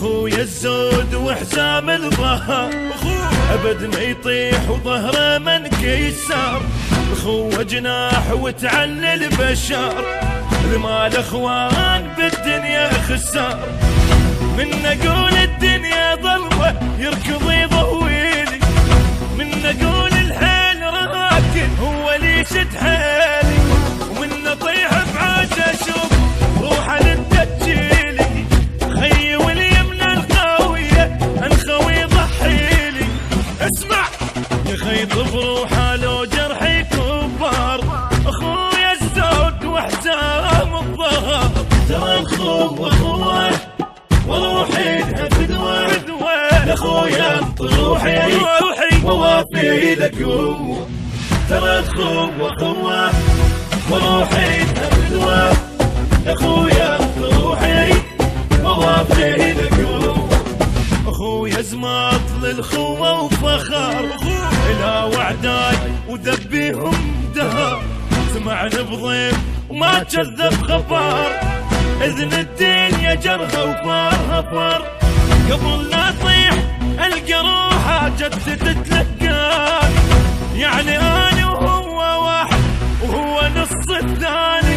اخويا الزود وحزام الظهر ابد ما يطيح وظهره ما انكسر. اخوه جناح وتعلى البشر ما الاخوان بالدنيا خسر. من اقول الدنيا ظلمه يركض يضويلي، من اقول الحال راكن هو اللي يشد حالي، ومن اطيح بعاشه اشوف روحه للدجيلي. خي واليمنى القويه انخوي يضحيلي. اسمع يا خي بروحه لو جرحي كبار. اخويا الزود وحزام الظهر ترى الخو اخوه وروحي فدوه لاخويا طروحي ووافي لك هو. ترى الخو اخوه وروحي فدوه لاخويا طروحي ووافي لك هو. اخويا زماط للخوه وفخر الى وعداي وذبيهم دهر. سمع نبضيم وما كذب خبر، اذن الدنيا جرها وفارها فر. قبل لا تطيح القى روحه جدد تلقاني، يعني انا وهو واحد وهو نص الثاني.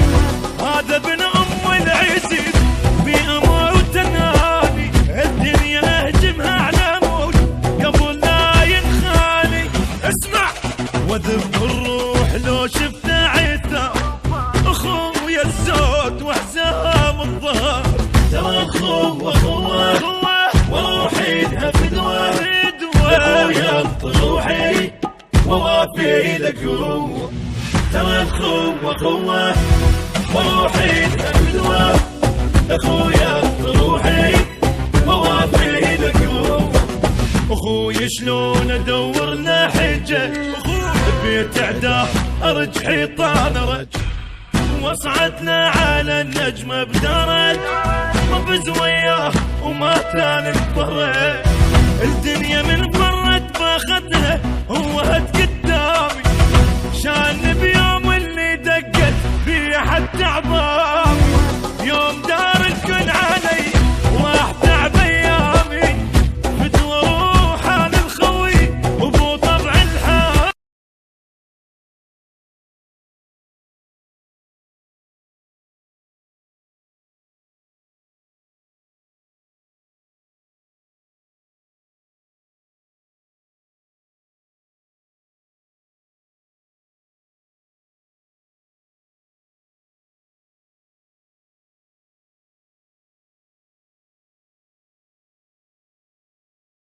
هذا ابن ام العزيز بأموت ناني، الدنيا اهجمها على موت قبل لا ينخاني. اسمع وذب الروح لو شفت عثر. اخويا الزود وحزام الظهر ترى الخو اخوه وروحي فدوه لاخويا طروحي ووافي لك هو. ترى الخو اخوه وروحي فدوه لاخويا طروحي ووافي لك هو. اخوي شلون ادور له حجه ببيت اعداء ارج حيطان رج، وصعدنا على النجمة بدرج مبز وياه وما كان انفرج. الدنيا من فرت باخذها هو هتك